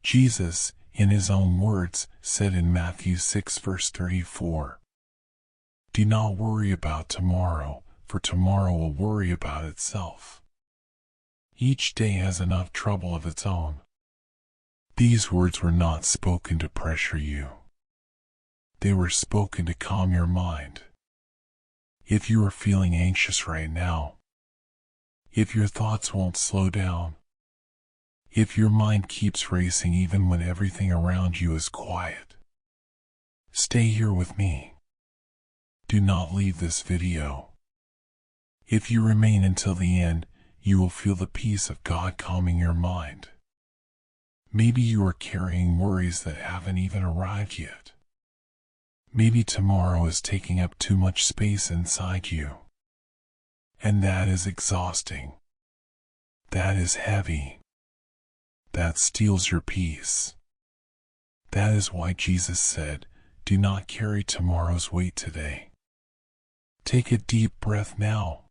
Jesus, in his own words, said in Matthew 6 verse 34, "Do not worry about tomorrow, for tomorrow will worry about itself. Each day has enough trouble of its own." These words were not spoken to pressure you. They were spoken to calm your mind. If you are feeling anxious right now, if your thoughts won't slow down, if your mind keeps racing even when everything around you is quiet, stay here with me. Do not leave this video. If you remain until the end, you will feel the peace of God calming your mind. Maybe you are carrying worries that haven't even arrived yet. Maybe tomorrow is taking up too much space inside you. And that is exhausting. That is heavy. That steals your peace. That is why Jesus said, "Do not carry tomorrow's weight today." Take a deep breath now.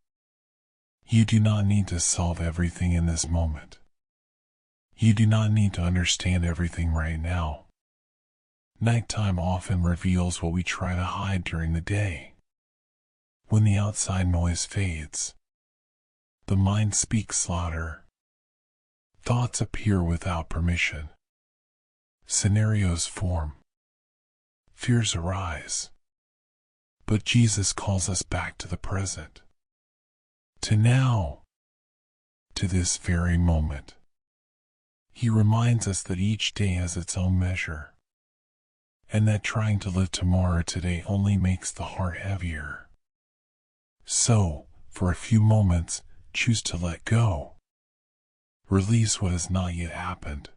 You do not need to solve everything in this moment. You do not need to understand everything right now. Nighttime often reveals what we try to hide during the day. When the outside noise fades, the mind speaks louder. Thoughts appear without permission. Scenarios form. Fears arise. But Jesus calls us back to the present. To now. To this very moment. He reminds us that each day has its own measure, and that trying to live tomorrow today only makes the heart heavier. So, for a few moments, choose to let go. Release what has not yet happened.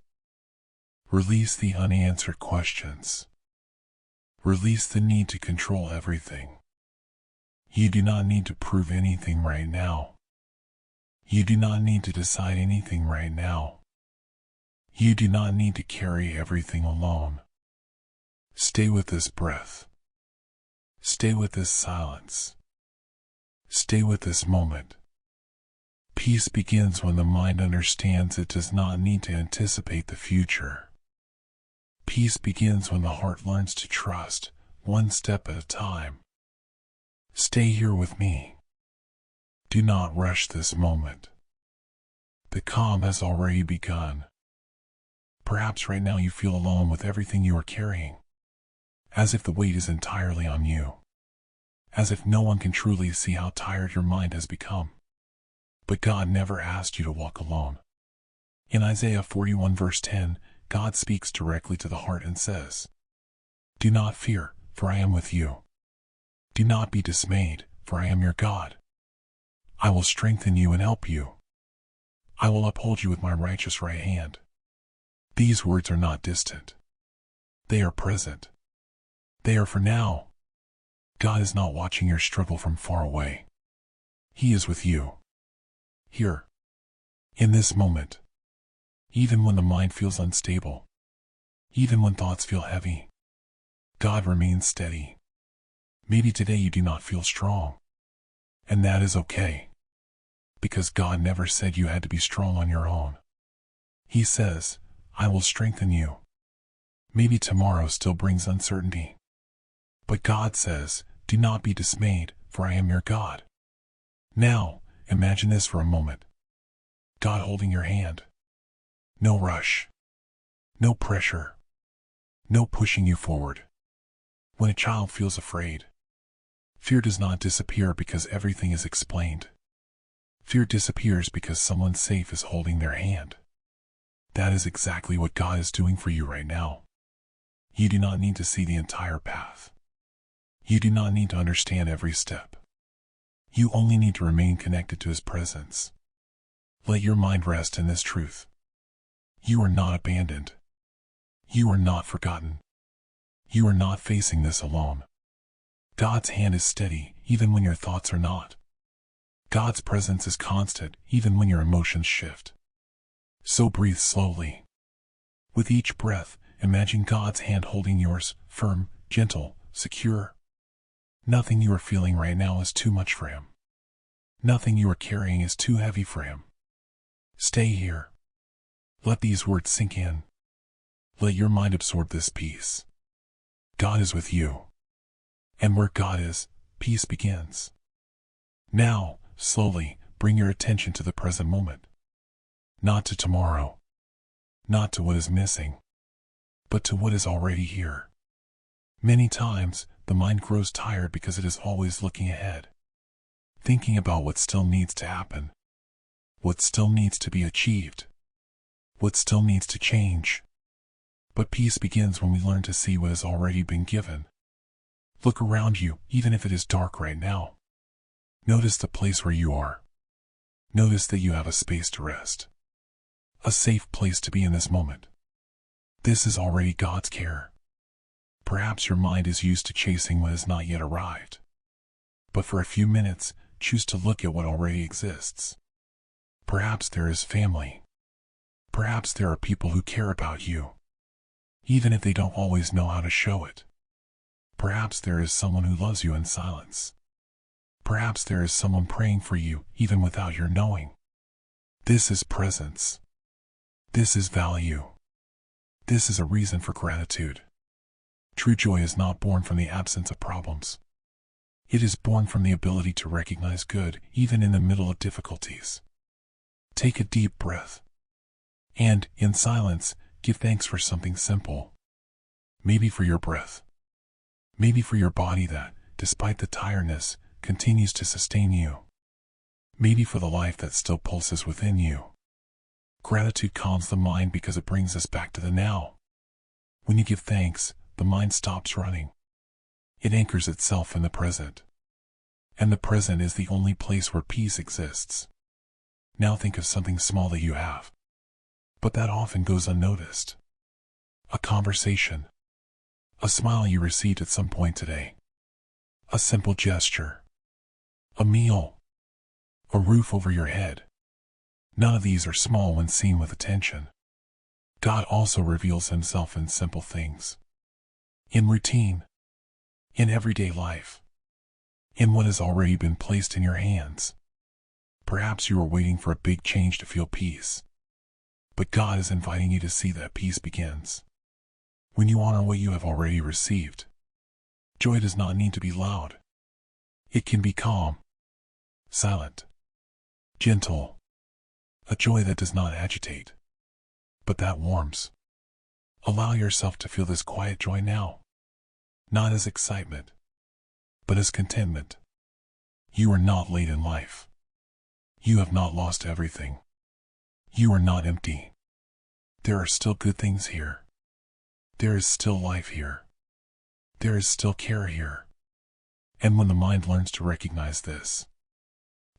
Release the unanswered questions. Release the need to control everything. You do not need to prove anything right now. You do not need to decide anything right now. You do not need to carry everything alone. Stay with this breath. Stay with this silence. Stay with this moment. Peace begins when the mind understands it does not need to anticipate the future. Peace begins when the heart learns to trust, one step at a time. Stay here with me. Do not rush this moment. The calm has already begun. Perhaps right now you feel alone with everything you are carrying, as if the weight is entirely on you, as if no one can truly see how tired your mind has become. But God never asked you to walk alone. In Isaiah 41 verse 10, God speaks directly to the heart and says, "Do not fear, for I am with you. Do not be dismayed, for I am your God. I will strengthen you and help you. I will uphold you with my righteous right hand." These words are not distant. They are present. They are for now. God is not watching your struggle from far away. He is with you. Here. In this moment. Even when the mind feels unstable. Even when thoughts feel heavy. God remains steady. Maybe today you do not feel strong. And that is okay. Because God never said you had to be strong on your own. He says, "I will strengthen you." Maybe tomorrow still brings uncertainty. But God says, "Do not be dismayed, for I am your God." Now, imagine this for a moment. God holding your hand. No rush. No pressure. No pushing you forward. When a child feels afraid, fear does not disappear because everything is explained. Fear disappears because someone safe is holding their hand. That is exactly what God is doing for you right now. You do not need to see the entire path. You do not need to understand every step. You only need to remain connected to His presence. Let your mind rest in this truth. You are not abandoned. You are not forgotten. You are not facing this alone. God's hand is steady, even when your thoughts are not. God's presence is constant, even when your emotions shift. So breathe slowly. With each breath, imagine God's hand holding yours, firm, gentle, secure. Nothing you are feeling right now is too much for Him. Nothing you are carrying is too heavy for Him. Stay here. Let these words sink in. Let your mind absorb this peace. God is with you. And where God is, peace begins. Now, slowly, bring your attention to the present moment. Not to tomorrow. Not to what is missing. But to what is already here. Many times, the mind grows tired because it is always looking ahead. Thinking about what still needs to happen. What still needs to be achieved. What still needs to change. But peace begins when we learn to see what has already been given. Look around you, even if it is dark right now. Notice the place where you are. Notice that you have a space to rest. A safe place to be in this moment. This is already God's care. Perhaps your mind is used to chasing what has not yet arrived. But for a few minutes, choose to look at what already exists. Perhaps there is family. Perhaps there are people who care about you, even if they don't always know how to show it. Perhaps there is someone who loves you in silence. Perhaps there is someone praying for you, even without your knowing. This is presence. This is value. This is a reason for gratitude. True joy is not born from the absence of problems. It is born from the ability to recognize good, even in the middle of difficulties. Take a deep breath. And, in silence, give thanks for something simple. Maybe for your breath. Maybe for your body that, despite the tiredness, continues to sustain you. Maybe for the life that still pulses within you. Gratitude calms the mind because it brings us back to the now. When you give thanks, the mind stops running. It anchors itself in the present. And the present is the only place where peace exists. Now think of something small that you have, but that often goes unnoticed. A conversation. A smile you received at some point today. A simple gesture. A meal. A roof over your head. None of these are small when seen with attention. God also reveals himself in simple things. In routine. In everyday life. In what has already been placed in your hands. Perhaps you are waiting for a big change to feel peace. But God is inviting you to see that peace begins when you honor what you have already received. Joy does not need to be loud. It can be calm, silent, gentle. A joy that does not agitate, but that warms. Allow yourself to feel this quiet joy now. Not as excitement, but as contentment. You are not late in life. You have not lost everything. You are not empty. There are still good things here. There is still life here. There is still care here. And when the mind learns to recognize this,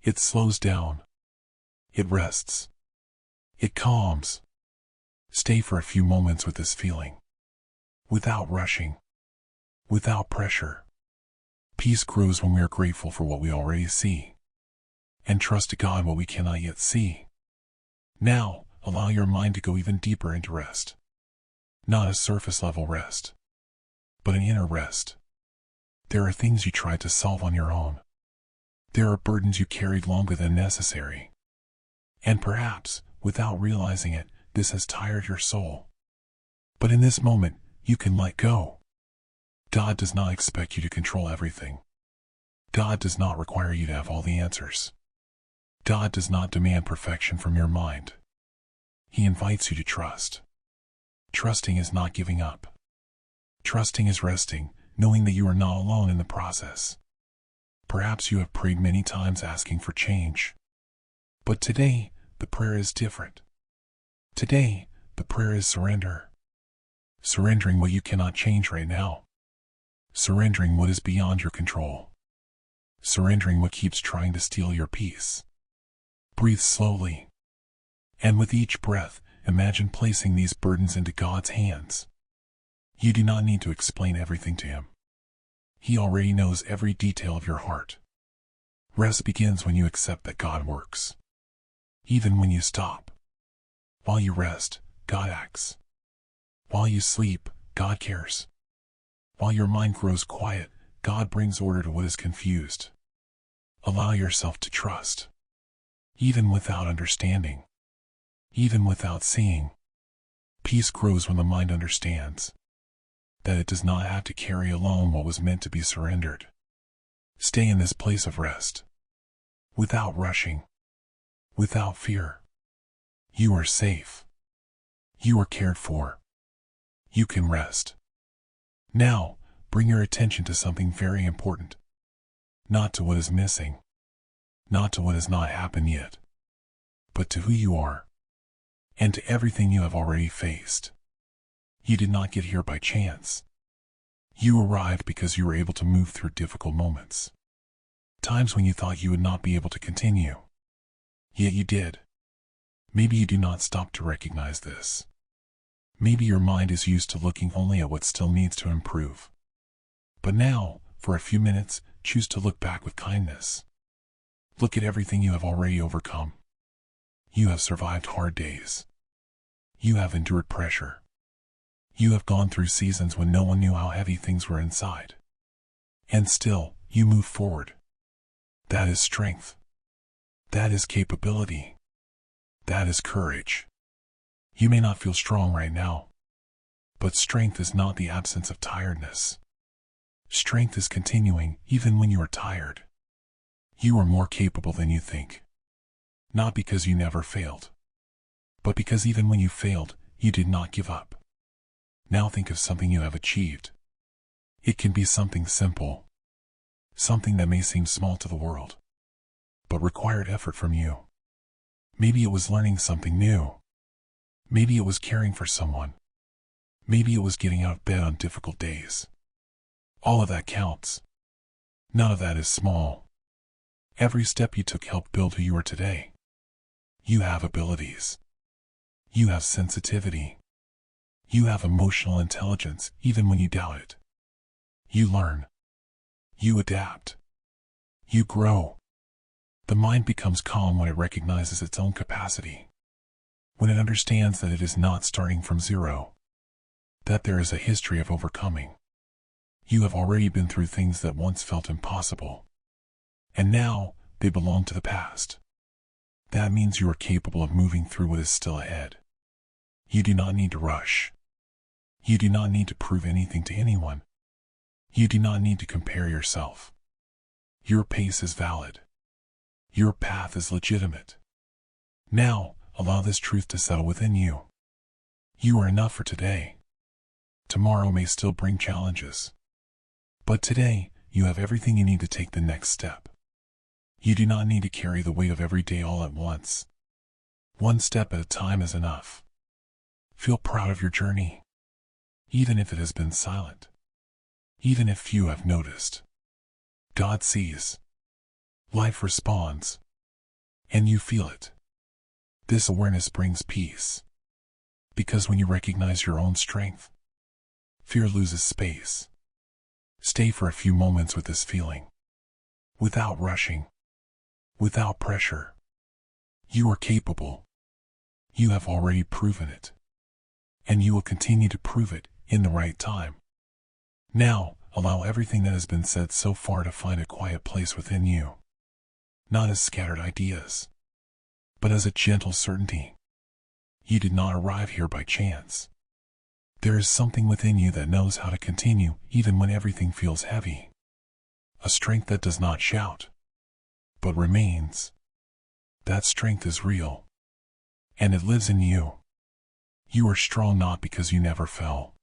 it slows down. It rests. It calms. Stay for a few moments with this feeling. Without rushing. Without pressure. Peace grows when we are grateful for what we already see. And trust God what we cannot yet see. Now, allow your mind to go even deeper into rest. Not a surface-level rest, but an inner rest. There are things you tried to solve on your own. There are burdens you carried longer than necessary. And perhaps, without realizing it, this has tired your soul. But in this moment, you can let go. God does not expect you to control everything. God does not require you to have all the answers. God does not demand perfection from your mind. He invites you to trust. Trusting is not giving up. Trusting is resting, knowing that you are not alone in the process. Perhaps you have prayed many times asking for change. But today, the prayer is different. Today, the prayer is surrender. Surrendering what you cannot change right now. Surrendering what is beyond your control. Surrendering what keeps trying to steal your peace. Breathe slowly. And with each breath, imagine placing these burdens into God's hands. You do not need to explain everything to Him. He already knows every detail of your heart. Rest begins when you accept that God works. Even when you stop. While you rest, God acts. While you sleep, God cares. While your mind grows quiet, God brings order to what is confused. Allow yourself to trust. Even without understanding. Even without seeing. Peace grows when the mind understands that it does not have to carry alone what was meant to be surrendered. Stay in this place of rest, without rushing, without fear. You are safe. You are cared for. You can rest. Now, bring your attention to something very important. Not to what is missing, not to what has not happened yet, but to who you are, and to everything you have already faced. You did not get here by chance. You arrived because you were able to move through difficult moments. Times when you thought you would not be able to continue. Yet you did. Maybe you do not stop to recognize this. Maybe your mind is used to looking only at what still needs to improve. But now, for a few minutes, choose to look back with kindness. Look at everything you have already overcome. You have survived hard days. You have endured pressure. You have gone through seasons when no one knew how heavy things were inside. And still, you move forward. That is strength. That is capability. That is courage. You may not feel strong right now, but strength is not the absence of tiredness. Strength is continuing even when you are tired. You are more capable than you think. Not because you never failed, but because even when you failed, you did not give up. Now think of something you have achieved. It can be something simple, something that may seem small to the world, but required effort from you. Maybe it was learning something new. Maybe it was caring for someone. Maybe it was getting out of bed on difficult days. All of that counts. None of that is small. Every step you took helped build who you are today. You have abilities. You have sensitivity. You have emotional intelligence even when you doubt it. You learn. You adapt. You grow. The mind becomes calm when it recognizes its own capacity. When it understands that it is not starting from zero. That there is a history of overcoming. You have already been through things that once felt impossible. And now, they belong to the past. That means you are capable of moving through what is still ahead. You do not need to rush. You do not need to prove anything to anyone. You do not need to compare yourself. Your pace is valid. Your path is legitimate. Now, allow this truth to settle within you. You are enough for today. Tomorrow may still bring challenges. But today, you have everything you need to take the next step. You do not need to carry the weight of every day all at once. One step at a time is enough. Feel proud of your journey. Even if it has been silent. Even if few have noticed. God sees. Life responds. And you feel it. This awareness brings peace. Because when you recognize your own strength, fear loses space. Stay for a few moments with this feeling. Without rushing. Without pressure. You are capable. You have already proven it. And you will continue to prove it in the right time. Now, allow everything that has been said so far to find a quiet place within you. Not as scattered ideas, but as a gentle certainty. You did not arrive here by chance. There is something within you that knows how to continue even when everything feels heavy. A strength that does not shout, but remains. That strength is real, and it lives in you. You are strong not because you never fell,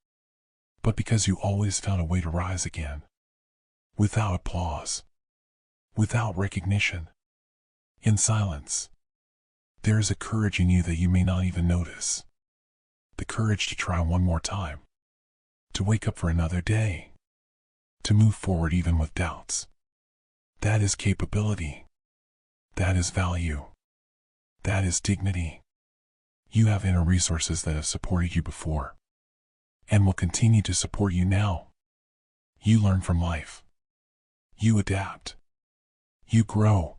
but because you always found a way to rise again. Without applause, without recognition, in silence. There is a courage in you that you may not even notice. The courage to try one more time. To wake up for another day. To move forward even with doubts. That is capability. That is value. That is dignity. You have inner resources that have supported you before. And will continue to support you now. You learn from life. You adapt. You grow.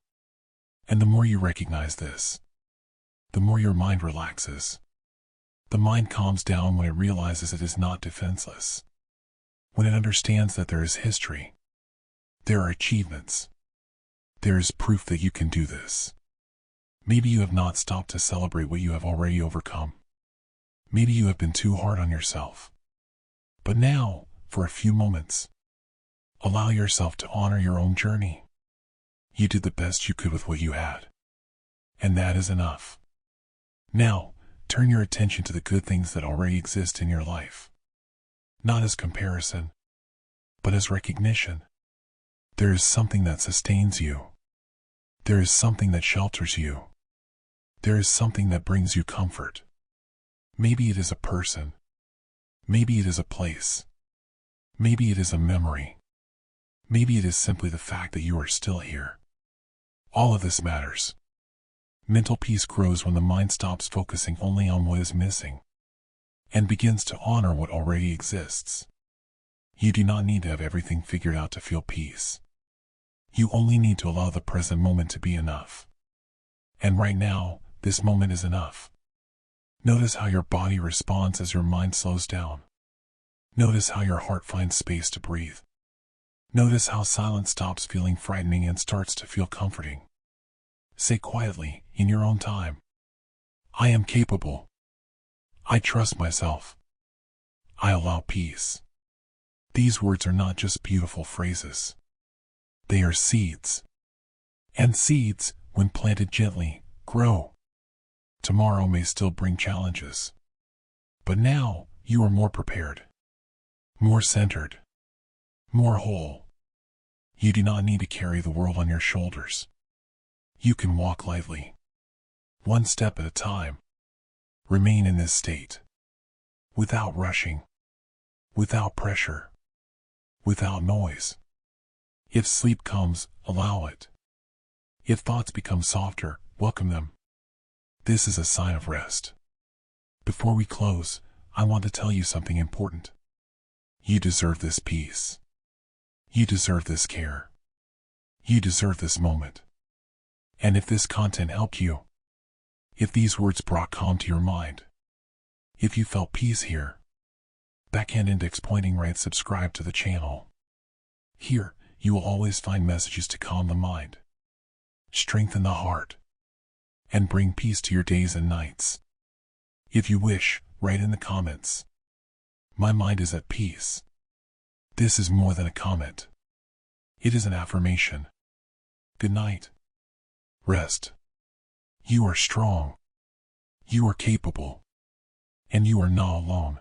And the more you recognize this, the more your mind relaxes. The mind calms down when it realizes it is not defenseless. When it understands that there is history. There are achievements. There is proof that you can do this. Maybe you have not stopped to celebrate what you have already overcome. Maybe you have been too hard on yourself. But now, for a few moments, allow yourself to honor your own journey. You did the best you could with what you had. And that is enough. Now, turn your attention to the good things that already exist in your life. Not as comparison, but as recognition. There is something that sustains you. There is something that shelters you. There is something that brings you comfort. Maybe it is a person. Maybe it is a place. Maybe it is a memory. Maybe it is simply the fact that you are still here. All of this matters. Mental peace grows when the mind stops focusing only on what is missing and begins to honor what already exists. You do not need to have everything figured out to feel peace. You only need to allow the present moment to be enough. And right now, this moment is enough. Notice how your body responds as your mind slows down. Notice how your heart finds space to breathe. Notice how silence stops feeling frightening and starts to feel comforting. Say quietly, in your own time, I am capable. I trust myself. I allow peace. These words are not just beautiful phrases. They are seeds. And seeds, when planted gently, grow. Tomorrow may still bring challenges. But now, you are more prepared. More centered. More whole. You do not need to carry the world on your shoulders. You can walk lightly. One step at a time. Remain in this state. Without rushing. Without pressure. Without noise. If sleep comes, allow it. If thoughts become softer, welcome them. This is a sign of rest. Before we close, I want to tell you something important. You deserve this peace. You deserve this care. You deserve this moment. And if this content helped you, if these words brought calm to your mind, if you felt peace here, backhand index pointing right, subscribe to the channel. Here, you will always find messages to calm the mind, strengthen the heart, and bring peace to your days and nights. If you wish, write in the comments, my mind is at peace. This is more than a comment. It is an affirmation. Good night. Rest. You are strong. You are capable. And you are not alone.